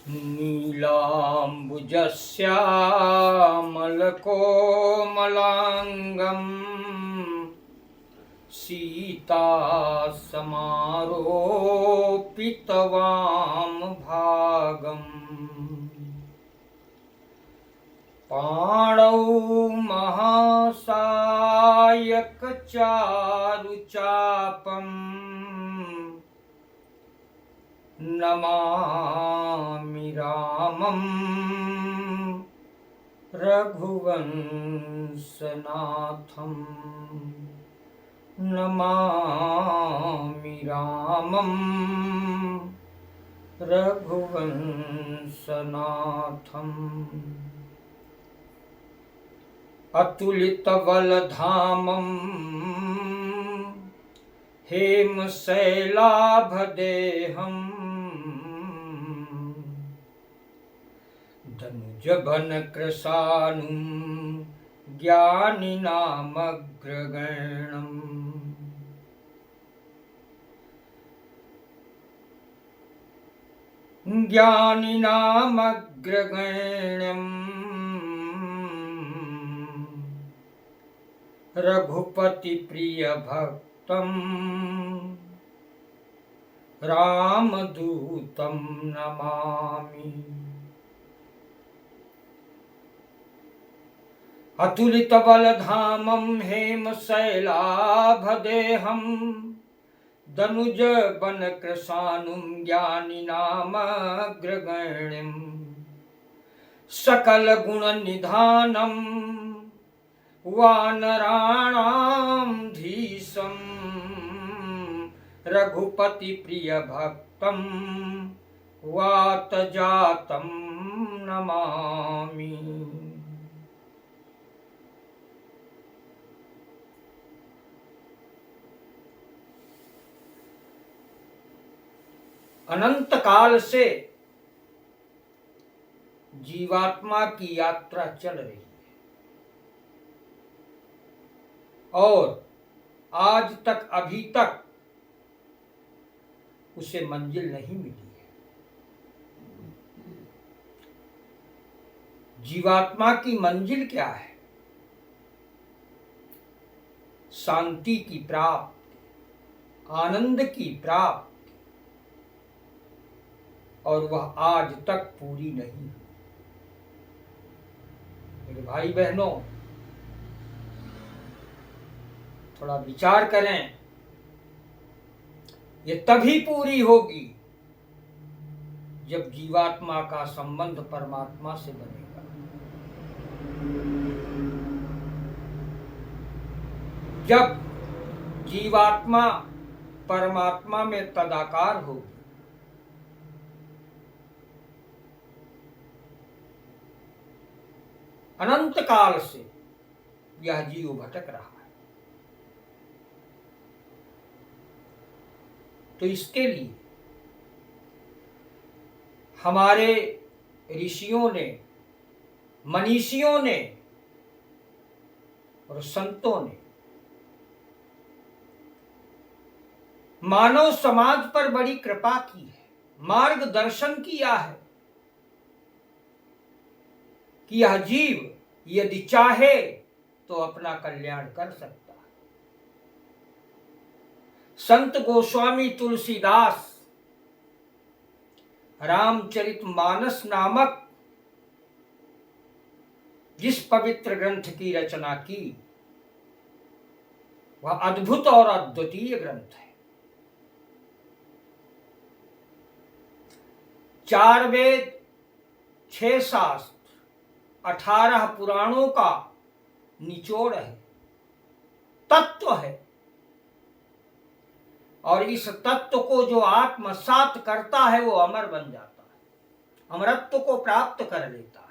नीलाम्बुजस्यामलकोमलाङ्गम् सीतासमारोपितवामभागम् पाणौ महासायकचारुचापम् नमामि रामं रघुवंशनाथं नमामि रामं रघुवंशनाथम् अतुलितबलधामं हेमशैलाभदेहम् धनुजभनकृशानुं ज्ञानिनामग्रगण्यम् रघुपतिप्रियभक्तं रामदूतं नमामि। अतुलितबलधामं हेमशैलाभदेहं दनुजवनकृशानुं ज्ञानिनामग्रगण्यं सकलगुणनिधानं वानराणां धीशं रघुपतिप्रियभक्तं वातजातं नमामि। अनंत काल से जीवात्मा की यात्रा चल रही है और आज तक अभी तक उसे मंजिल नहीं मिली है। जीवात्मा की मंजिल क्या है? शांति की प्राप्ति, आनंद की प्राप्ति, और वह आज तक पूरी नहीं हुई। मेरे भाई बहनों, थोड़ा विचार करें, ये तभी पूरी होगी जब जीवात्मा का संबंध परमात्मा से बनेगा। जब जीवात्मा परमात्मा में तदाकार होगी। अनंत काल से यह जीव भटक रहा है, तो इसके लिए हमारे ऋषियों ने, मनीषियों ने और संतों ने मानव समाज पर बड़ी कृपा की है, मार्गदर्शन किया है कि यह जीव यदि चाहे तो अपना कल्याण कर सकता है। संत गोस्वामी तुलसीदास रामचरितमानस नामक जिस पवित्र ग्रंथ की रचना की, वह अद्भुत और अद्वितीय ग्रंथ है। 4 वेद, 6 शास्त्र, 18 पुराणों का निचोड़ है, तत्व है। और इस तत्व को जो आत्मसात करता है वो अमर बन जाता है, अमरत्व को प्राप्त कर लेता है।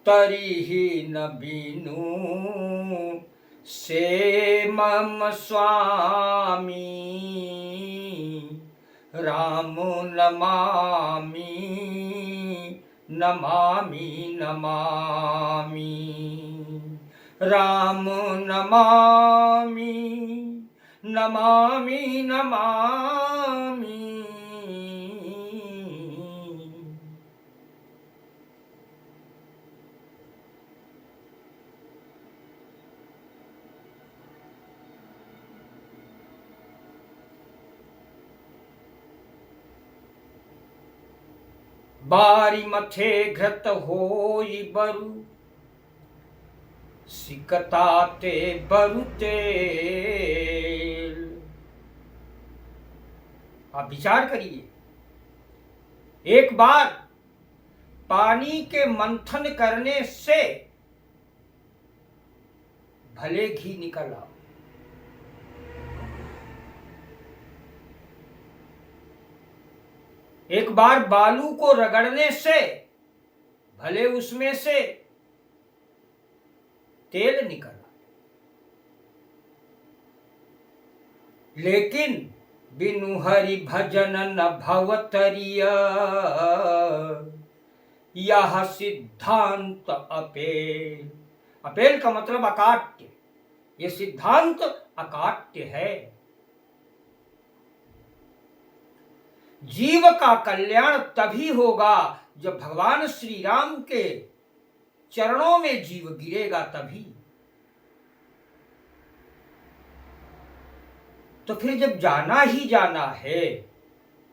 तरिहि न बीनु से मम स्वामी, राम नमामि नमामि नमामि, राम नमामि नमामि नमामि। बारी मथे घृत होई बरु, सिकताते बरु तेल। आप विचार करिए, एक बार पानी के मंथन करने से भले घी निकल आओ, एक बार बालू को रगड़ने से भले उसमें से तेल निकला, लेकिन बिनु हरि भजन न भवतरिया, यह सिद्धांत अपेल। अपेल का मतलब अकाट्य, यह सिद्धांत अकाट्य है। जीव का कल्याण तभी होगा जब भगवान श्री राम के चरणों में जीव गिरेगा, तभी। तो फिर जब जाना ही जाना है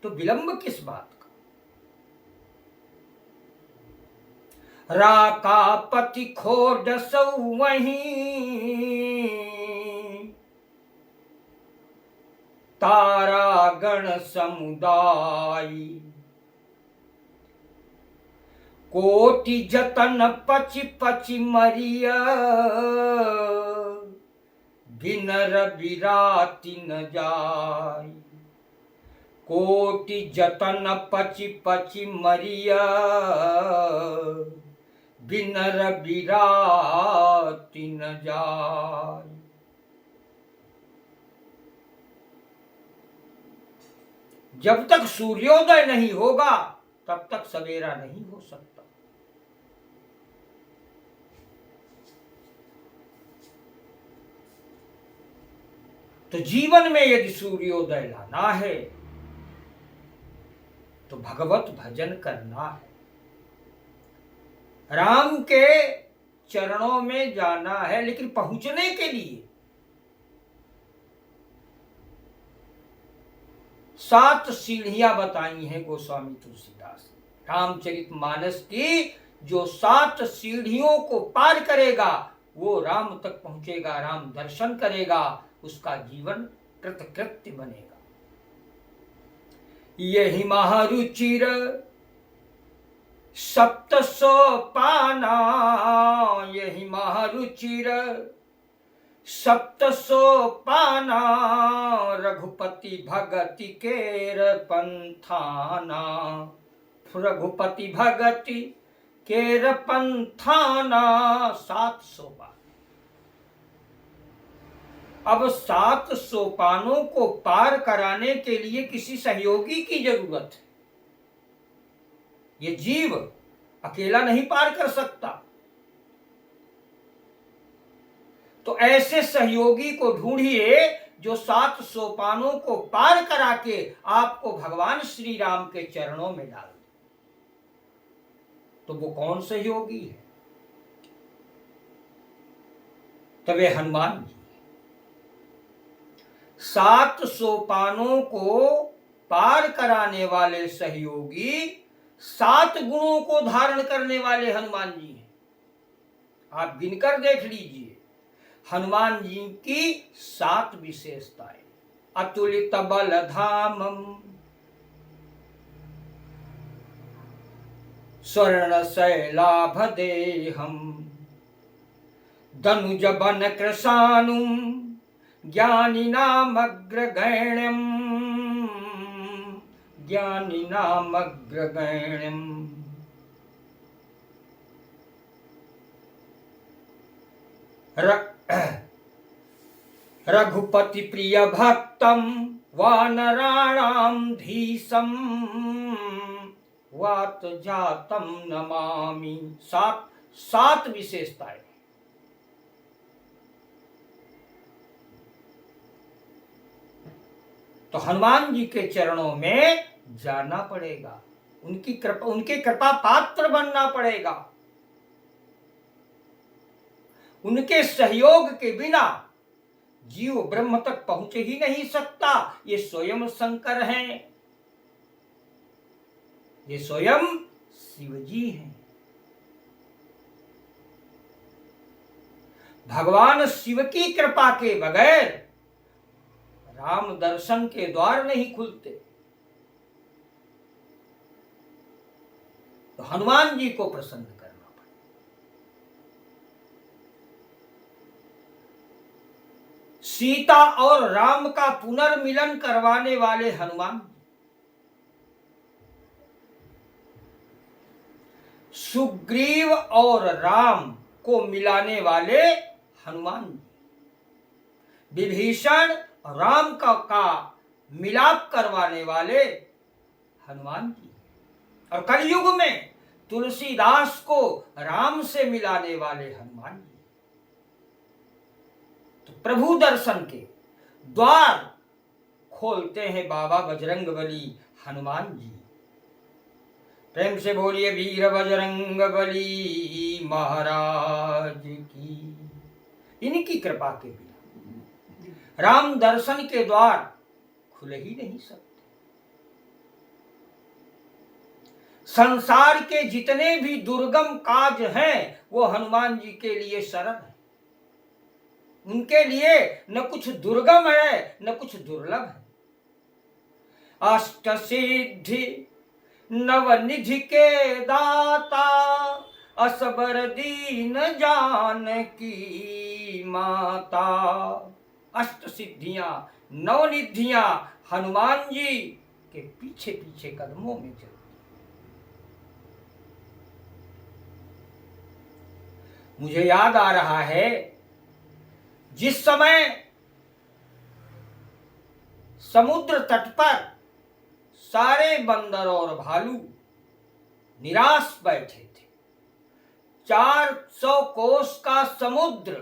तो विलंब किस बात का। राका पति खोड सौ वहीं, तारा गण समुदाय, कोटि जतन पचि पचि मरिया, बिनर बिराति न जाय। कोटि जतन पचि पचि मरिया, बिनर बिराति न जाय। जब तक सूर्योदय नहीं होगा तब तक सवेरा नहीं हो सकता। तो जीवन में यदि सूर्योदय लाना है तो भगवत भजन करना है, राम के चरणों में जाना है। लेकिन पहुंचने के लिए 7 सीढ़ियां बताई हैं गोस्वामी तुलसीदास। रामचरितमानस की जो 7 सीढ़ियों को पार करेगा वो राम तक पहुंचेगा, राम दर्शन करेगा, उसका जीवन कृतकृत्य बनेगा। यही महारुचिर 7 सोपाना, यही महारुचिर 7 सोपाना, रघुपति भगति केर पंथाना, रघुपति भगति केर पंथाना। 7 सोपान। अब 7 सोपानों को पार कराने के लिए किसी सहयोगी की जरूरत है। ये जीव अकेला नहीं पार कर सकता। तो ऐसे सहयोगी को ढूंढिए जो 7 सोपानों को पार करा के आपको भगवान श्री राम के चरणों में डाल दे। तो वो कौन सहयोगी है? तो वे हनुमान जी। 7 सोपानों को पार कराने वाले सहयोगी, 7 गुणों को धारण करने वाले हनुमान जी हैं। आप गिनकर देख लीजिए हनुमान जी की 7 विशेषताएं। अतुलित बल धामम, स्वर्ण शैलाभ देहम, धनुज बन कृशानुम, ज्ञानिनामग्रगण्यम, ज्ञानिनामग्रगण्यम। रघुपति प्रिय भक्तम, वानराणाम धीसम, वात जातम नमामि। 7 विशेषताएं। तो हनुमान जी के चरणों में जाना पड़ेगा, उनके कृपा पात्र बनना पड़ेगा। उनके सहयोग के बिना जीव ब्रह्म तक पहुंच ही नहीं सकता। ये स्वयं शंकर हैं, ये स्वयं शिव जी हैं। भगवान शिव की कृपा के बगैर राम दर्शन के द्वार नहीं खुलते। तो हनुमान जी को प्रसन्न करना पड़े। सीता और राम का पुनर्मिलन करवाने वाले हनुमान, सुग्रीव और राम को मिलाने वाले हनुमान जी, विभीषण राम का मिलाप करवाने वाले हनुमान जी, और कलयुग में तुलसीदास को राम से मिलाने वाले हनुमान जी। तो प्रभु दर्शन के द्वार खोलते हैं बाबा बजरंगबली हनुमान जी। प्रेम से बोलिए वीर बजरंगबली महाराज की। इनकी कृपा के बिना राम दर्शन के द्वार खुले ही नहीं सकते। संसार के जितने भी दुर्गम काज हैं वो हनुमान जी के लिए सरल है। उनके लिए न कुछ दुर्गम है न कुछ दुर्लभ है। अष्ट सिद्धि नवनिधि के दाता, असबर दीन जानकी माता। अष्ट सिद्धियां नवनिधियां हनुमान जी के पीछे पीछे कदमों में चलती। मुझे याद आ रहा है जिस समय समुद्र तट पर सारे बंदर और भालू निराश बैठे थे। 400 कोस का समुद्र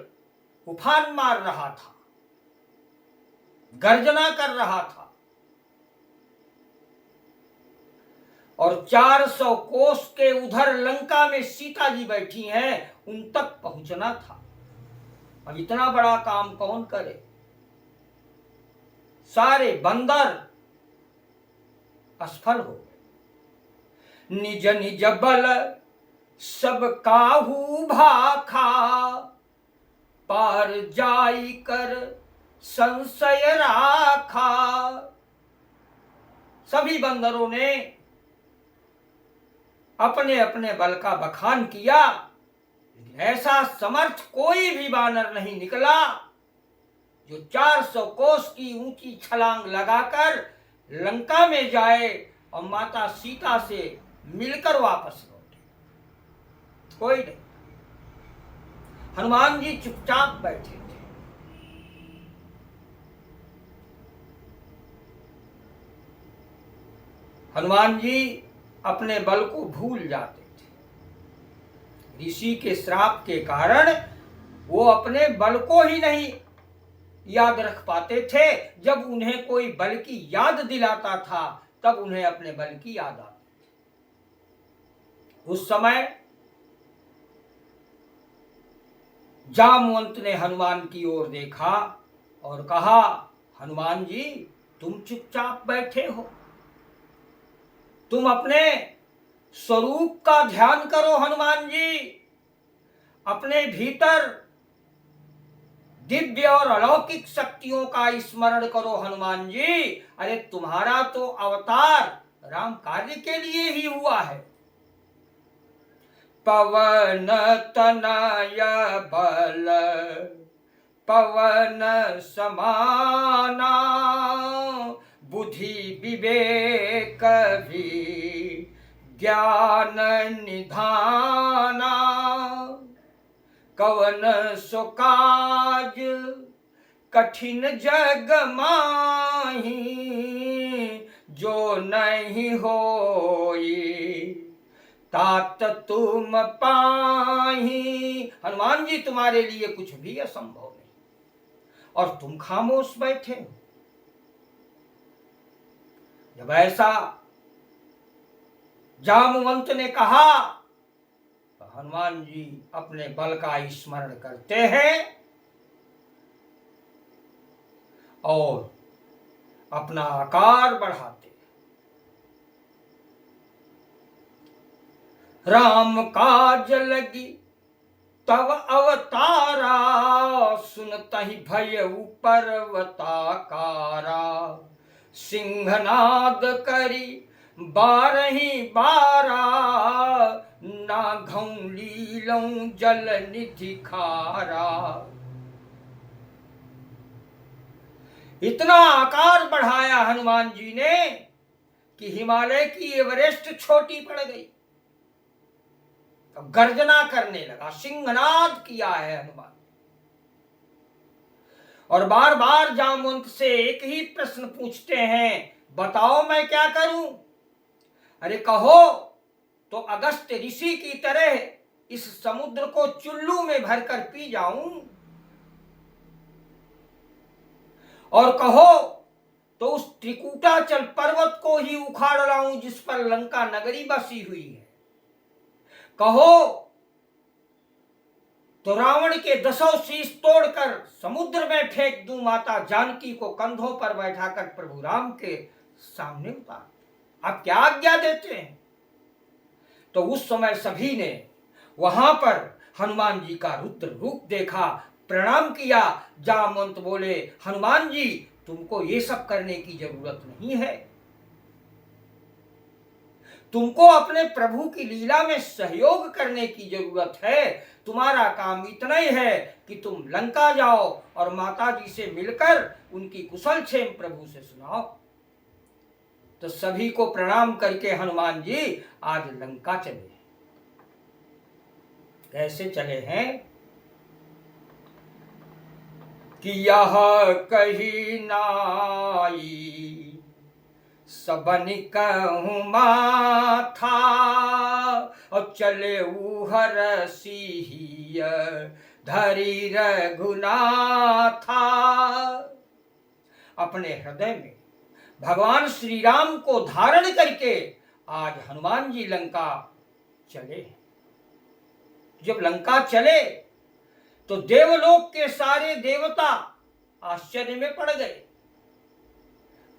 उफान मार रहा था, गर्जना कर रहा था, और 400 कोस के उधर लंका में सीता जी बैठी हैं, उन तक पहुंचना था। अब इतना बड़ा काम कौन करे? सारे बंदर असफल हो गए। निज निज बल सब काहू भाखा, पार जाई कर संशय राखा। सभी बंदरों ने अपने अपने बल का बखान किया, लेकिन ऐसा समर्थ कोई भी वानर नहीं निकला जो 400 कोस की ऊंची छलांग लगाकर लंका में जाए और माता सीता से मिलकर वापस लौटे। कोई नहीं। हनुमान जी चुपचाप बैठे थे। हनुमान जी अपने बल को भूल जाते थे। ऋषि के श्राप के कारण वो अपने बल को ही नहीं याद रख पाते थे। जब उन्हें कोई बल की याद दिलाता था तब उन्हें अपने बल की याद आती थी। उस समय जामवंत ने हनुमान की ओर देखा और कहा, हनुमान जी तुम चुपचाप बैठे हो, तुम अपने स्वरूप का ध्यान करो। हनुमान जी अपने भीतर दिव्य और अलौकिक शक्तियों का स्मरण करो। हनुमान जी, अरे तुम्हारा तो अवतार राम कार्य के लिए ही हुआ है। पवन तनय बल पवन समाना, बुद्धि विवेक ज्ञान निधाना। कवन सो काज कठिन जग माही, जो नहीं होई तात तुम पाही। हनुमान जी तुम्हारे लिए कुछ भी असंभव नहीं, और तुम खामोश बैठे हो। जब ऐसा जामवंत ने कहा तो हनुमान जी अपने बल का स्मरण करते हैं और अपना आकार बढ़ाते हैं। राम काज लगी तव अवतारा, सुनतहि भयउ पर्वताकारा। सिंहनाद करी बारही बारा, नाघौ लीलौ जल निधि खारा। इतना आकार बढ़ाया हनुमान जी ने कि हिमालय की एवरेस्ट छोटी पड़ गई। तो गर्जना करने लगा, सिंहनाद किया है हनुमान। और बार बार जामवंत से एक ही प्रश्न पूछते हैं, बताओ मैं क्या करूं? अरे कहो तो अगस्त ऋषि की तरह इस समुद्र को चुल्लू में भरकर पी जाऊं, और कहो तो उस त्रिकूटाचल पर्वत को ही उखाड़ लाऊं जिस पर लंका नगरी बसी हुई है। कहो तो रावण के 10 शीश तोड़कर समुद्र में फेंक दूं, माता जानकी को कंधों पर बैठाकर प्रभु राम के सामने उतार। आप क्या आज्ञा देते हैं? तो उस समय सभी ने वहां पर हनुमान जी का रुद्र रूप देखा, प्रणाम किया। जामवंत बोले, हनुमान जी तुमको ये सब करने की जरूरत नहीं है, तुमको अपने प्रभु की लीला में सहयोग करने की जरूरत है। तुम्हारा काम इतना ही है कि तुम लंका जाओ और माता जी से मिलकर उनकी कुशल क्षेम प्रभु से सुनाओ। तो सभी को प्रणाम करके हनुमान जी आज लंका चले। कैसे चले हैं कि यह कही नाई सबन कहूँ माथा, और चले उहर सिहिय धरी रघुनाथा। अपने हृदय में भगवान श्री राम को धारण करके आज हनुमान जी लंका चले। जब लंका चले तो देवलोक के सारे देवता आश्चर्य में पड़ गए।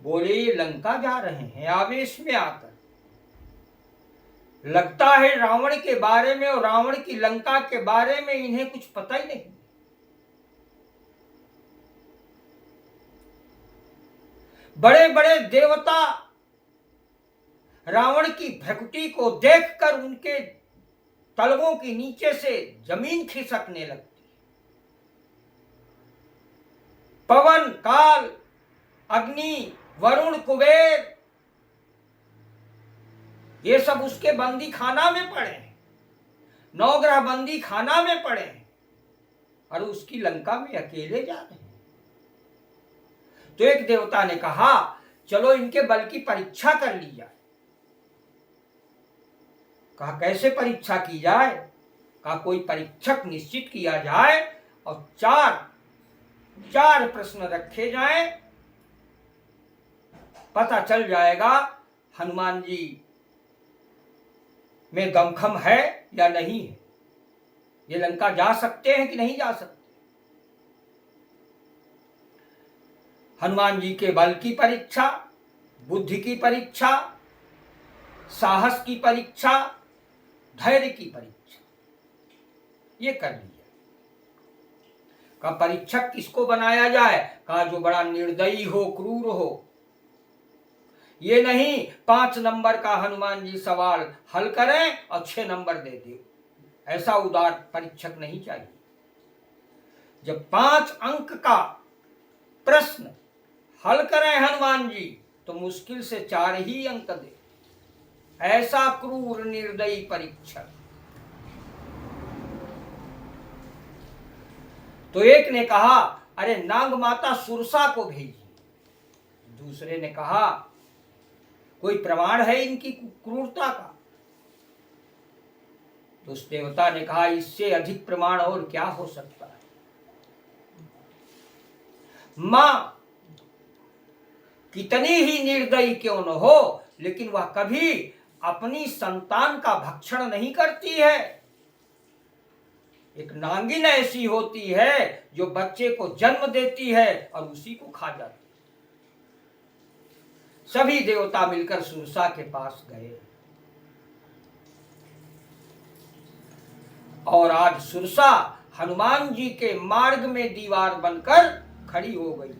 बोले, ये लंका जा रहे हैं आवेश में आकर, लगता है रावण के बारे में और रावण की लंका के बारे में इन्हें कुछ पता ही नहीं। बड़े बड़े देवता रावण की भ्रकुटी को देखकर उनके तलवों के नीचे से जमीन खिसकने लगती। पवन, काल, अग्नि, वरुण, कुबेर ये सब उसके बंदी खाना में पड़े हैं, 9 ग्रह बंदी खाना में पड़े हैं, और उसकी लंका में अकेले जा रहे हैं। तो एक देवता ने कहा, चलो इनके बल की परीक्षा कर ली जाए। कहा, कैसे परीक्षा की जाए? कहा, कोई परीक्षक निश्चित किया जाए और चार प्रश्न रखे जाएं, पता चल जाएगा हनुमान जी में दमखम है या नहीं है, ये लंका जा सकते हैं कि नहीं जा सकते। हनुमान जी के बल की परीक्षा, बुद्धि की परीक्षा, साहस की परीक्षा, धैर्य की परीक्षा, ये कर लिया। का परीक्षक किसको बनाया जाए? कहा, जो बड़ा निर्दयी हो, क्रूर हो। ये नहीं 5 नंबर का हनुमान जी सवाल हल करें और 6 नंबर दे दे, ऐसा उदार परीक्षक नहीं चाहिए। जब 5 अंक का प्रश्न हल करें हनुमान जी तो मुश्किल से 4 ही अंक दे, ऐसा क्रूर निर्दयी परीक्षक। तो एक ने कहा, अरे नाग माता सुरसा को भेजिए। दूसरे ने कहा, कोई प्रमाण है इनकी क्रूरता का? तो उस देवता ने कहा, इससे अधिक प्रमाण और क्या हो सकता है। मां कितनी ही निर्दयी क्यों न हो, लेकिन वह कभी अपनी संतान का भक्षण नहीं करती है। एक नागिन ऐसी होती है जो बच्चे को जन्म देती है और उसी को खा जाती है। सभी देवता मिलकर सुरसा के पास गए। और आज सुरसा हनुमान जी के मार्ग में दीवार बनकर खड़ी हो गई।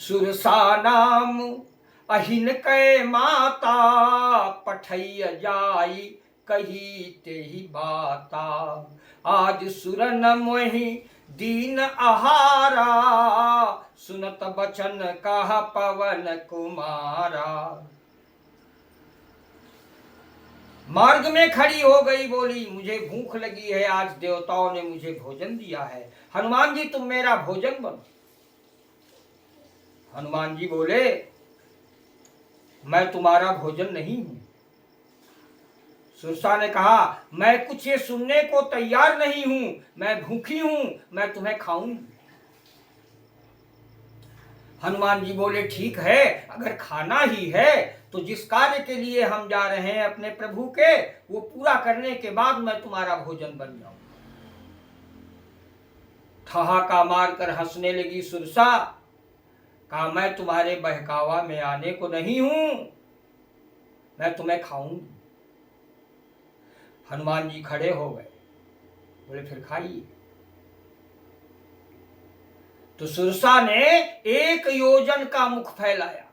सुरसा नाम अहिन कै माता, पठैय जाई कही ते ही बाता। आज सुरन मोहि दीन आहारा, सुनत बचन कहा पवन कुमारा। मार्ग में खड़ी हो गई, बोली मुझे भूख लगी है, आज देवताओं ने मुझे भोजन दिया है, हनुमान जी तुम मेरा भोजन बनो। हनुमान जी बोले मैं तुम्हारा भोजन नहीं हूं। सुरसा ने कहा मैं कुछ ये सुनने को तैयार नहीं हूं, मैं भूखी हूं, मैं तुम्हें खाऊंगी। हनुमान जी बोले ठीक है, अगर खाना ही है तो जिस कार्य के लिए हम जा रहे हैं अपने प्रभु के, वो पूरा करने के बाद मैं तुम्हारा भोजन बन जाऊंगा। ठहाका मारकर हंसने लगी सुरसा, कहा मैं तुम्हारे बहकावा में आने को नहीं हूं, मैं तुम्हें खाऊंगी। हनुमान जी खड़े हो गए, बोले फिर खाइए। तो सुरसा ने 1 योजन का मुख फैलाया,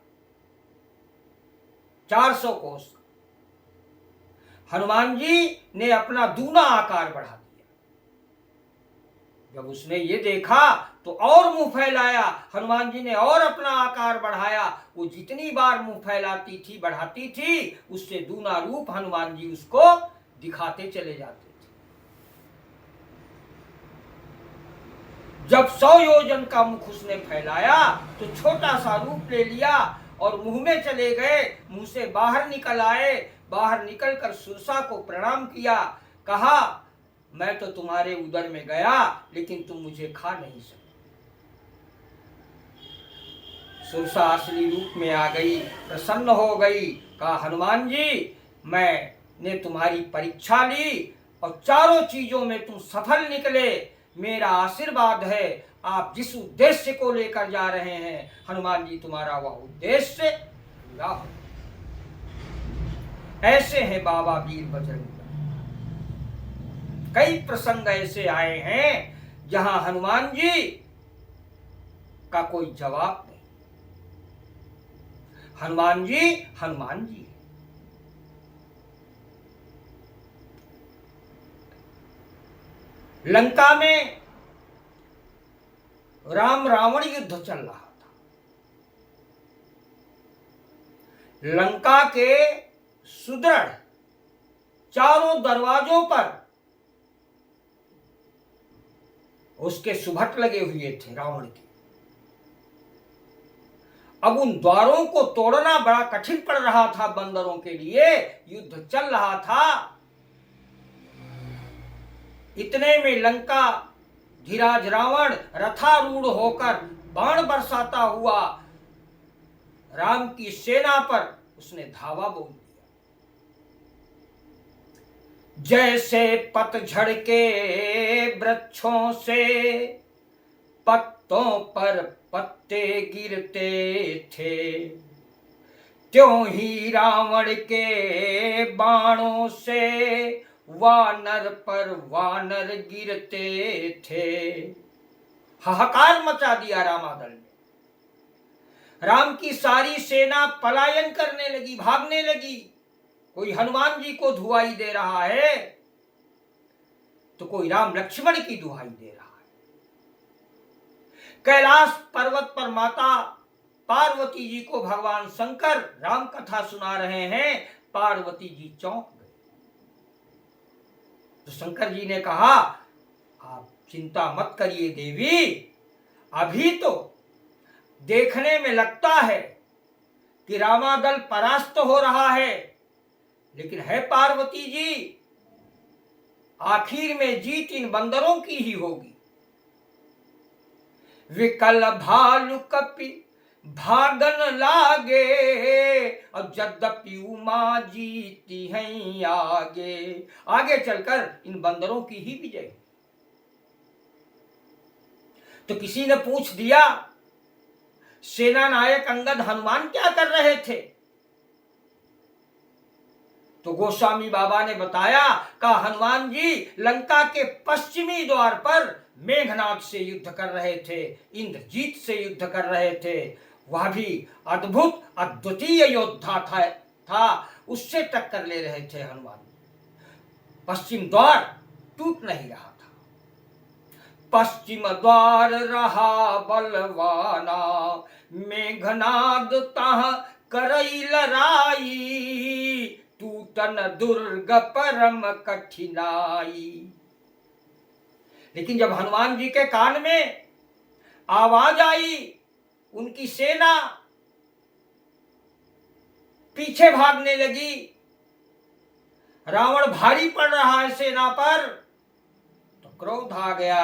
400 कोस। हनुमान जी ने अपना दूना आकार बढ़ा दिया। जब उसने ये देखा तो और मुंह फैलाया, हनुमान जी ने और अपना आकार बढ़ाया। वो जितनी बार मुंह फैलाती थी, बढ़ाती थी, उससे दूना रूप हनुमान जी उसको दिखाते चले जाते थे। जब 100 योजन का मुख उसने फैलाया तो छोटा सा रूप ले लिया और मुंह में चले गए, मुंह से बाहर निकल आए। बाहर निकलकर सुरसा को प्रणाम किया, कहा मैं तो तुम्हारे उदर में गया लेकिन तुम मुझे खा नहीं सकते। सुरसा असली रूप में आ गई, प्रसन्न हो गई, कहा हनुमान जी मैंने तुम्हारी परीक्षा ली और चारों चीजों में तुम सफल निकले, मेरा आशीर्वाद है। आप जिस उद्देश्य को लेकर जा रहे हैं हनुमान जी, तुम्हारा वह उद्देश्य पूरा हो। ऐसे हैं बाबा वीर बजरंग। कई प्रसंग ऐसे आए हैं जहां हनुमान जी का कोई जवाब नहीं। हनुमान जी हनुमान जी। लंका में राम रावण युद्ध चल रहा था। लंका के सुदृढ़ चारों दरवाजों पर उसके सुभट लगे हुए थे रावण के। अब उन द्वारों को तोड़ना बड़ा कठिन पड़ रहा था बंदरों के लिए, युद्ध चल रहा था। इतने में लंका धीराज रावण रथारूढ़ होकर बाण बरसाता हुआ राम की सेना पर उसने धावा बोल दिया। जैसे पतझड़ के वृक्षों से पत्तों पर पत्ते गिरते थे, त्यों ही रावण के बाणों से वानर पर वानर गिरते थे। हाहाकार मचा दिया रामादल ने। राम की सारी सेना पलायन करने लगी, भागने लगी। कोई हनुमान जी को दुहाई दे रहा है तो कोई राम लक्ष्मण की दुहाई दे रहा है। कैलाश पर्वत पर माता पार्वती जी को भगवान शंकर राम कथा सुना रहे हैं। पार्वती जी चौंक गई। तो शंकर जी ने कहा आप चिंता मत करिए देवी, अभी तो देखने में लगता है कि रामादल परास्त हो रहा है, लेकिन है पार्वती जी, आखिर में जीत इन बंदरों की ही होगी। विकल भालु कपि भागन लागे, और यद्यपि उमा जीती हैं आगे। आगे चलकर इन बंदरों की ही विजय। तो किसी ने पूछ दिया सेना नायक अंगद हनुमान क्या कर रहे थे? तो गोस्वामी बाबा ने बताया कि हनुमान जी लंका के पश्चिमी द्वार पर मेघनाद से युद्ध कर रहे थे, इंद्रजीत से युद्ध कर रहे थे। वह भी अद्भुत अद्वितीय योद्धा था, उससे टक्कर ले रहे थे हनुमान। पश्चिम द्वार टूट नहीं रहा था। पश्चिम द्वार रहा बलवाना, मेघनाद तह करई लड़ाई, टूटन दुर्ग परम कठिनाई। लेकिन जब हनुमान जी के कान में आवाज आई, उनकी सेना पीछे भागने लगी, रावण भारी पड़ रहा है सेना पर, तो क्रोध आ गया।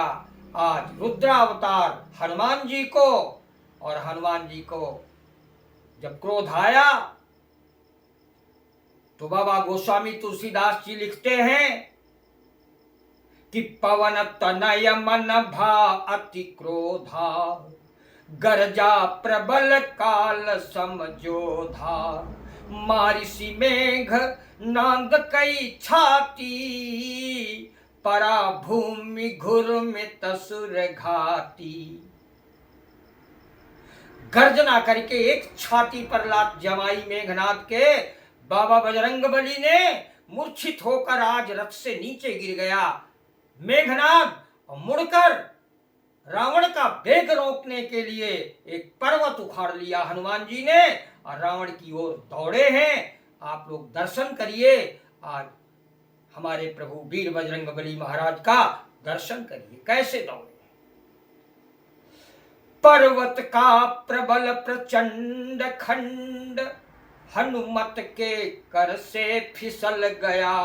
आज रुद्रावतार हनुमान जी को, और हनुमान जी को जब क्रोध आया तो बाबा गोस्वामी तुलसीदास जी लिखते हैं कि पवन तनय मन भा अति क्रोधा, गरजा प्रबल काल समझोधा, मारिसी मेघ नांद कई छाती, परा भूमि घुर्मित सुर घाती। गर्जना करके एक छाती पर लात जमाई मेघनाद के, बाबा बजरंगबली ने मूर्छित होकर आज रथ से नीचे गिर गया। मेघनाद मुड़कर रावण का वेग रोकने के लिए एक पर्वत उखाड़ लिया हनुमान जी ने, और रावण की ओर दौड़े हैं। आप लोग दर्शन करिए, आज हमारे प्रभु वीर बजरंगबली महाराज का दर्शन करिए कैसे दौड़े। पर्वत का प्रबल प्रचंड खंड, हनुमत के कर से फिसल गया,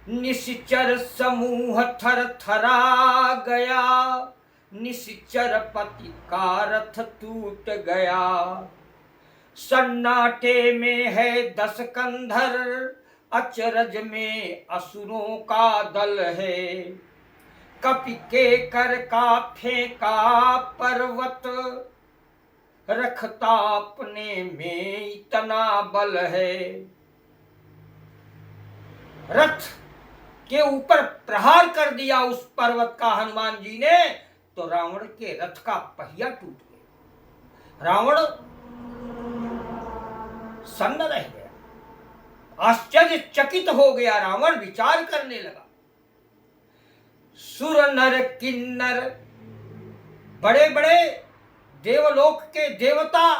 निश्चर समूह थर थरा गया, निश्चर पति का रथ टूट गया। सन्नाटे में है 10 कंधर, अचरज में असुरों का दल है, कपि के कर का फेंका पर्वत, रखता अपने में इतना बल है। रथ के ऊपर प्रहार कर दिया उस पर्वत का हनुमान जी ने, तो रावण के रथ का पहिया टूट गया। रावण सन्न रह गया, आश्चर्यचकित हो गया। रावण विचार करने लगा। सुर नर किन्नर, बड़े बड़े देवलोक के देवता,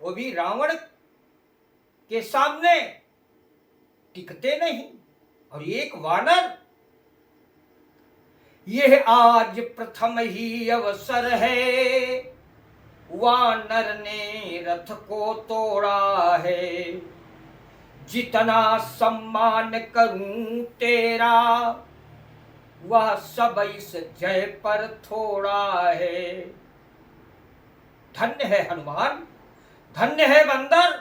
वो भी रावण के सामने टिकते नहीं, और एक वानर। यह आज प्रथम ही अवसर है, वानर ने रथ को तोड़ा है, जितना सम्मान करूं तेरा, वह सब इस जय पर थोड़ा है। धन्य है हनुमान, धन्य है बंदर,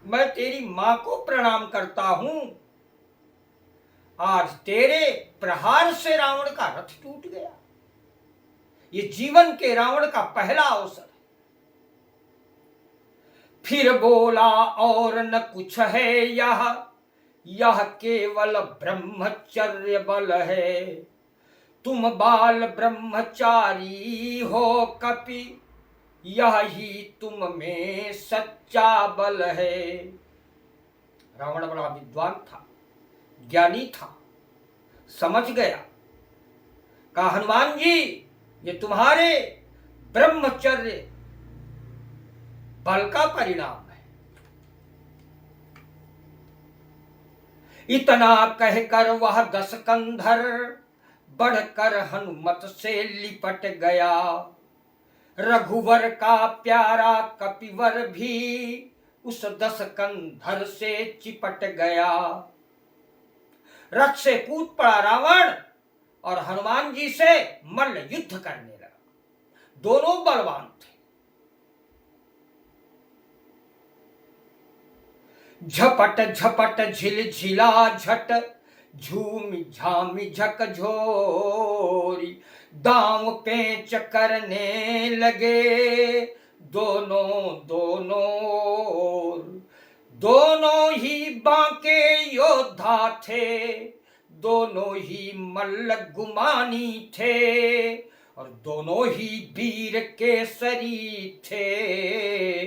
मैं तेरी मां को प्रणाम करता हूं। आज तेरे प्रहार से रावण का रथ टूट गया। ये जीवन के रावण का पहला अवसर है। फिर बोला और न कुछ है यह केवल ब्रह्मचर्य बल है। तुम बाल ब्रह्मचारी हो कपि, यह ही तुम में सच्चा बल है। रावण बड़ा विद्वान था, ज्ञानी था, समझ गया। कहा हनुमान जी, ये तुम्हारे ब्रह्मचर्य बल का परिणाम है। इतना कहकर वह 10 कंधर बढ़कर हनुमत से लिपट गया। रघुवर का प्यारा कपिवर भी उस 10 कंधर से चिपट गया। रथ से कूद पड़ा रावण और हनुमान जी से मल्ल युद्ध करने लगा। दोनों बलवान थे। झपट झपट झिल झिला झट, झूम झाम झक झोरी, दांव पेंच करने लगे दोनों दोनों। दोनों ही बांके योद्धा थे, दोनों ही मल्ल गुमानी थे, और दोनों ही वीर केसरी थे,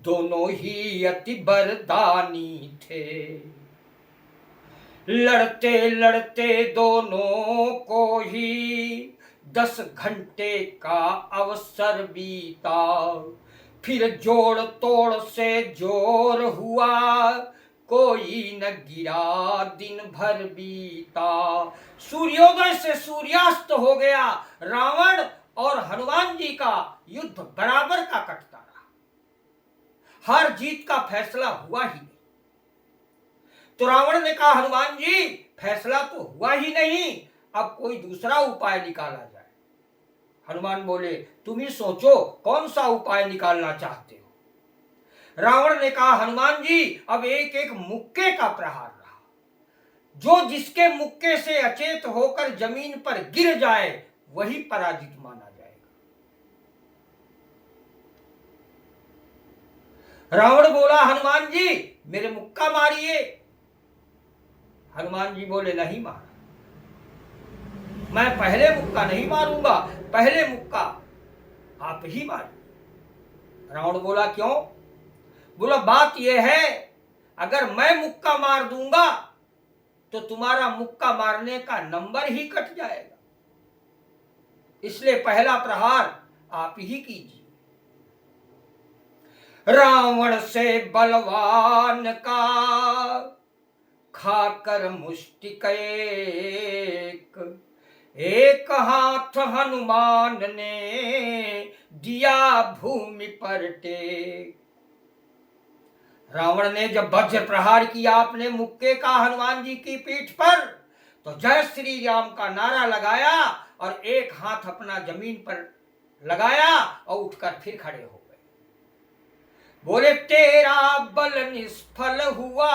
दोनों ही अति बरदानी थे। लड़ते लड़ते दोनों को ही 10 घंटे का अवसर बीता, फिर जोड़ तोड़ से जोर हुआ, कोई न गिरा दिन भर बीता। सूर्योदय से सूर्यास्त हो गया, रावण और हनुमान जी का युद्ध बराबर का कटता रहा, हार जीत का फैसला हुआ ही नहीं। तो रावण ने कहा, हनुमान जी फैसला तो हुआ ही नहीं, अब कोई दूसरा उपाय निकाला जाए। हनुमान बोले, तुम ही सोचो कौन सा उपाय निकालना चाहते हो। रावण ने कहा, हनुमान जी अब एक एक मुक्के का प्रहार रहा, जो जिसके मुक्के से अचेत होकर जमीन पर गिर जाए वही पराजित माना जाएगा। रावण बोला, हनुमान जी मेरे मुक्का मारिए। हनुमान जी बोले, नहीं मारा, मैं पहले मुक्का नहीं मारूंगा, पहले मुक्का आप ही मारिए। रावण बोला, क्यों? बोला, बात यह है अगर मैं मुक्का मार दूंगा तो तुम्हारा मुक्का मारने का नंबर ही कट जाएगा, इसलिए पहला प्रहार आप ही कीजिए। रावण से बलवान का खाकर मुष्टिक एक हाथ हनुमान ने दिया भूमि पर टेक। रावण ने जब वज्र प्रहार किया अपने मुक्के का हनुमान जी की पीठ पर, तो जय श्री राम का नारा लगाया और एक हाथ अपना जमीन पर लगाया और उठकर फिर खड़े हो गए। बोले, तेरा बल निष्फल हुआ,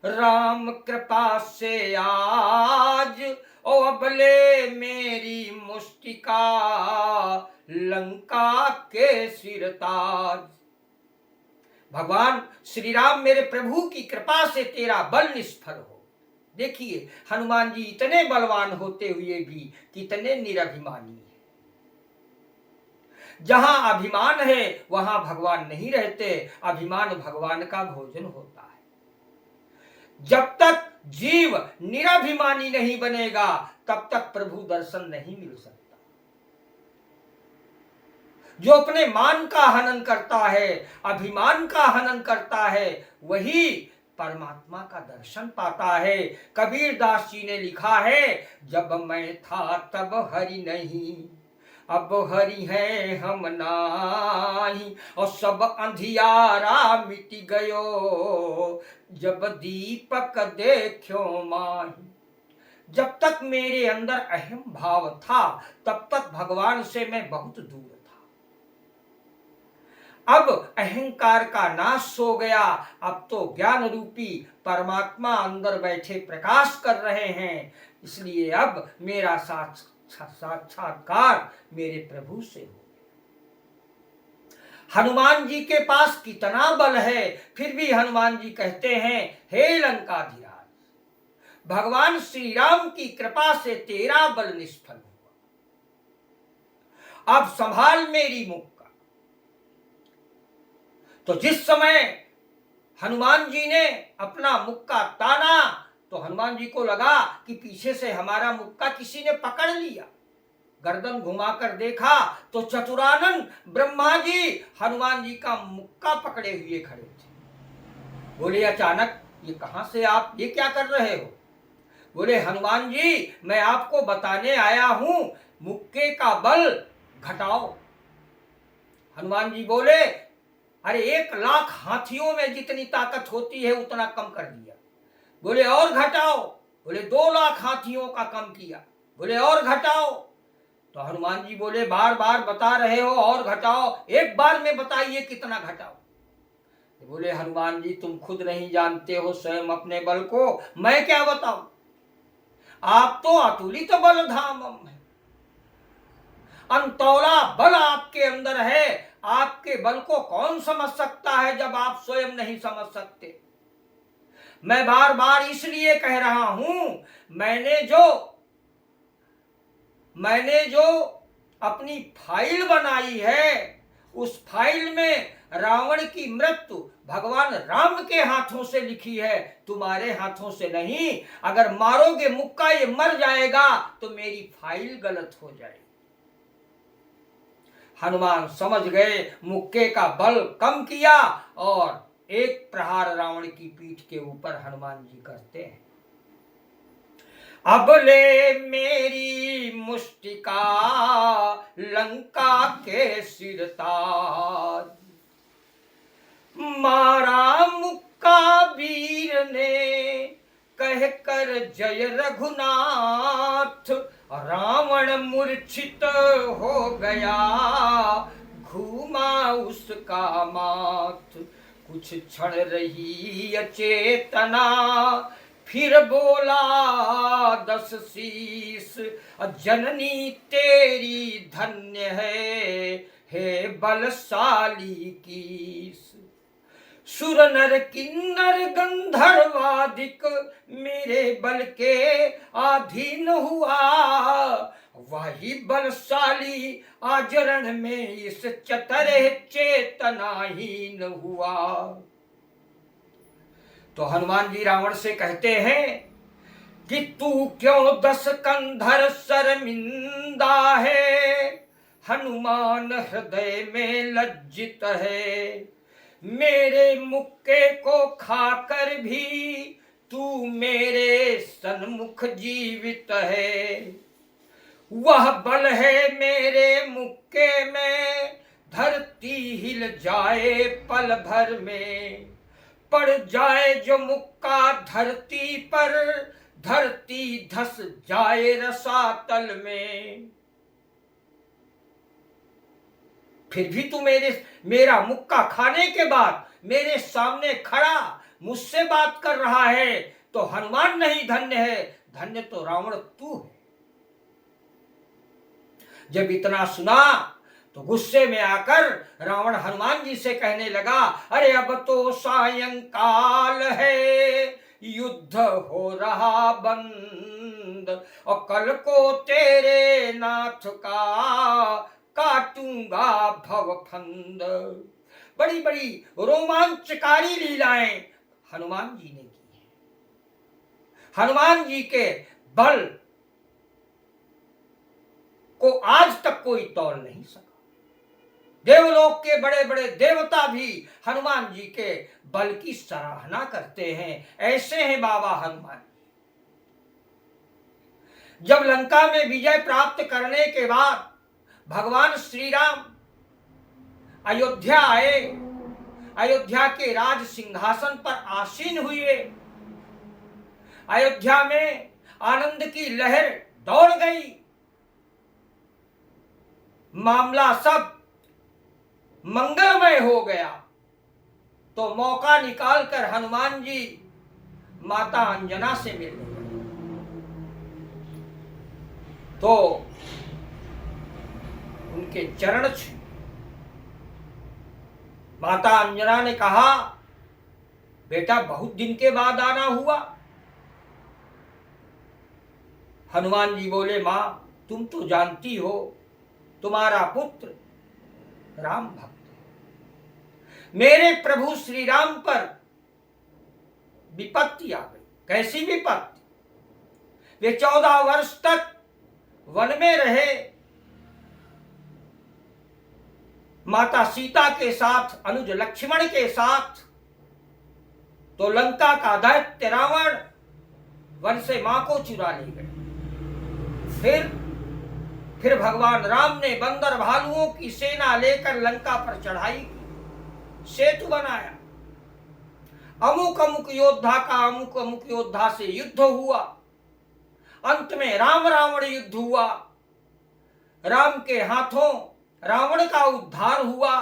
राम कृपा से आज, ओ अबले मेरी मुष्टिका लंका के सिरताज। भगवान श्री राम मेरे प्रभु की कृपा से तेरा बल निष्फल हो। देखिए हनुमान जी इतने बलवान होते हुए भी कितने निरभिमानी है। जहां अभिमान है वहां भगवान नहीं रहते, अभिमान भगवान का भोजन होता है। जब तक जीव निराभिमानी नहीं बनेगा तब तक प्रभु दर्शन नहीं मिल सकता। जो अपने मान का हनन करता है, अभिमान का हनन करता है, वही परमात्मा का दर्शन पाता है। कबीर दास जी ने लिखा है, जब मैं था तब हरि नहीं, अब हरि है हम नाही, और सब अंधियारा मिट गयो, जब दीपक देखो माही। जब तक मेरे अंदर अहम भाव था तब तक भगवान से मैं बहुत दूर था। अब अहंकार का नाश हो गया, अब तो ज्ञान रूपी परमात्मा अंदर बैठे प्रकाश कर रहे हैं, इसलिए अब मेरा साक्षात्कार मेरे प्रभु से हो। हनुमान जी के पास कितना बल है, फिर भी हनुमान जी कहते हैं, हे लंकाधीराज, भगवान श्री राम की कृपा से तेरा बल निष्फल हुआ, अब संभाल मेरी मुक्का। तो जिस समय हनुमान जी ने अपना मुक्का ताना तो हनुमान जी को लगा कि पीछे से हमारा मुक्का किसी ने पकड़ लिया। गर्दन घुमाकर देखा तो चतुरानन ब्रह्मा जी हनुमान जी का मुक्का पकड़े हुए खड़े थे। बोले, अचानक ये कहां से आप, ये क्या कर रहे हो? बोले, हनुमान जी मैं आपको बताने आया हूं, मुक्के का बल घटाओ। हनुमान जी बोले, अरे 1,00,000 हाथियों में जितनी ताकत होती है उतना कम कर दिया। बोले, और घटाओ। बोले, 2,00,000 हाथियों का कम किया। बोले, और घटाओ। तो हनुमान जी बोले, बार बार बता रहे हो और घटाओ, एक बार में बताइए कितना घटाओ। बोले, हनुमान जी तुम खुद नहीं जानते हो स्वयं अपने बल को, मैं क्या बताऊं? आप तो अतुलित बल धामम है, अंतौला बल आपके अंदर है, आपके बल को कौन समझ सकता है जब आप स्वयं नहीं समझ सकते। मैं बार बार इसलिए कह रहा हूं, मैंने जो अपनी फाइल बनाई है, उस फाइल में रावण की मृत्यु भगवान राम के हाथों से लिखी है, तुम्हारे हाथों से नहीं। अगर मारोगे मुक्का ये मर जाएगा तो मेरी फाइल गलत हो जाएगी। हनुमान समझ गए, मुक्के का बल कम किया और एक प्रहार रावण की पीठ के ऊपर हनुमान जी करते हैं। अब ले मेरी मुष्टिका लंका के सिर ताज, मारा मुक्का वीर ने कह कर जय रघुनाथ, रावण मूर्छित हो गया घूमा उसका माथ, कुछ क्षण रही अचेतना फिर बोला 10 शीस, जननी तेरी धन्य है हे बलशाली कीस, सुर नर किन्नर गंधर्वादिक मेरे बल के अधीन हुआ, वही बलशाली आचरण में इस चतरे चेतनाहीन हुआ। तो हनुमान जी रावण से कहते हैं कि तू क्यों 10 कंधर शर्मिंदा है, हनुमान हृदय में लज्जित है, मेरे मुक्के को खाकर भी तू मेरे सन्मुख जीवित है, वह बल है मेरे मुक्के में धरती हिल जाए पल भर में, पड़ जाए जो मुक्का धरती पर धरती धस जाए रसातल में, फिर भी तू मेरा मुक्का खाने के बाद मेरे सामने खड़ा मुझसे बात कर रहा है, तो हनुमान नहीं धन्य है, धन्य तो रावण तू है। जब इतना सुना तो गुस्से में आकर रावण हनुमान जी से कहने लगा, अरे अब तो सायंकाल है, युद्ध हो रहा बंद, और कल को तेरे नाथ का काटूंगा भवफंद। बड़ी बड़ी रोमांचकारी लीलाएं हनुमान जी ने की है। हनुमान जी के बल को आज तक कोई तोल नहीं सका। देवलोक के बड़े बड़े देवता भी हनुमान जी के बल की सराहना करते हैं। ऐसे हैं बाबा हनुमान। जब लंका में विजय प्राप्त करने के बाद भगवान श्री राम अयोध्या आए, अयोध्या के राज सिंहासन पर आसीन हुए, अयोध्या में आनंद की लहर दौड़ गई, मामला सब मंगलमय हो गया। तो मौका निकालकर हनुमान जी माता अंजना से मिलने गए। तो उनके चरण छू माता अंजना ने कहा, बेटा बहुत दिन के बाद आना हुआ। हनुमान जी बोले, मां तुम तो जानती हो तुम्हारा पुत्र राम भक्त है, मेरे प्रभु श्री राम पर विपत्ति आ गई। कैसी विपत्ति? वे 14 वर्ष तक वन में रहे, माता सीता के साथ, अनुज लक्ष्मण के साथ। तो लंका का दैत्य रावण वन से मां को चुरा ले गए। फिर भगवान राम ने बंदर भालुओं की सेना लेकर लंका पर चढ़ाई की, सेतु बनाया, अमुक अमुक योद्धा का अमुक अमुक योद्धा से युद्ध हुआ, अंत में राम रावण युद्ध हुआ, राम के हाथों रावण का उद्धार हुआ।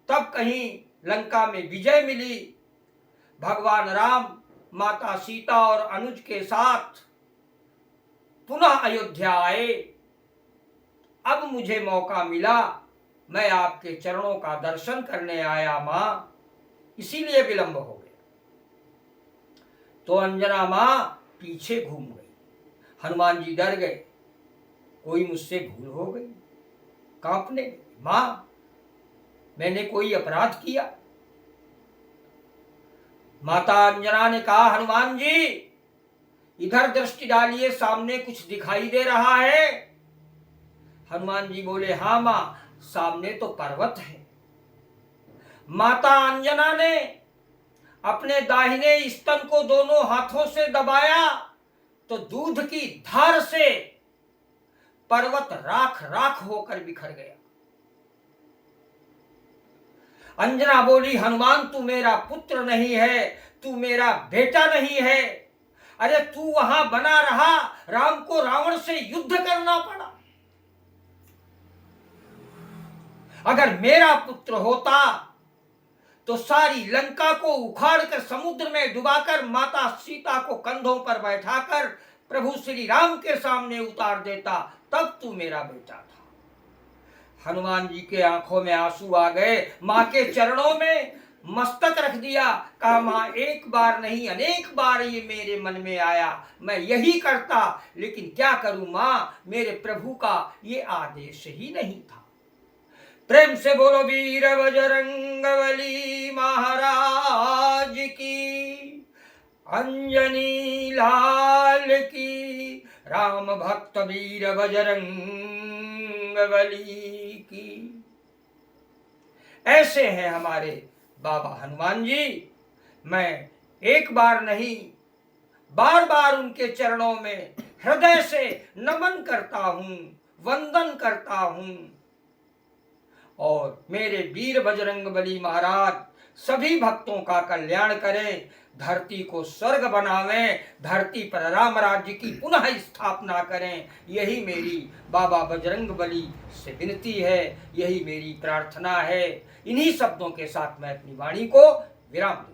तब कहीं लंका में विजय मिली। भगवान राम माता सीता और अनुज के साथ पुनः अयोध्या आए। अब मुझे मौका मिला, मैं आपके चरणों का दर्शन करने आया माँ, इसीलिए विलंब हो गया। तो अंजना माँ पीछे घूम गई। हनुमान जी डर गए, कोई मुझसे भूल हो गई, कांपने लगे। माँ, मैंने कोई अपराध किया? माता अंजना ने कहा, हनुमान जी इधर दृष्टि डालिए, सामने कुछ दिखाई दे रहा है। हनुमान जी बोले, हाँ माँ, सामने तो पर्वत है। माता अंजना ने अपने दाहिने स्तन को दोनों हाथों से दबाया तो दूध की धार से पर्वत राख राख होकर बिखर गया। अंजना बोली, हनुमान तू मेरा पुत्र नहीं है, तू मेरा बेटा नहीं है। अरे तू वहां बना रहा, राम को रावण से युद्ध करना पड़ा। अगर मेरा पुत्र होता तो सारी लंका को उखाड़कर समुद्र में डुबाकर माता सीता को कंधों पर बैठाकर प्रभु श्री राम के सामने उतार देता, तब तू मेरा बेटा था। हनुमान जी के आंखों में आंसू आ गए, मां के चरणों में मस्तक रख दिया। कहा, मां एक बार नहीं अनेक बार ये मेरे मन में आया, मैं यही करता, लेकिन क्या करूं मां, मेरे प्रभु का ये आदेश ही नहीं था। प्रेम से बोलो वीर बजरंगबली महाराज की, अंजनी लाल की, राम भक्त वीर बजरंगबली की। ऐसे हैं हमारे बाबा हनुमान जी। मैं एक बार नहीं, बार बार उनके चरणों में हृदय से नमन करता हूं, वंदन करता हूं। और मेरे वीर बजरंगबली महाराज सभी भक्तों का कल्याण करें, धरती को स्वर्ग बनावें, धरती पर राम राज्य की पुनः स्थापना करें। यही मेरी बाबा बजरंगबली से विनती है, यही मेरी प्रार्थना है। इन्हीं शब्दों के साथ मैं अपनी वाणी को विराम दूं।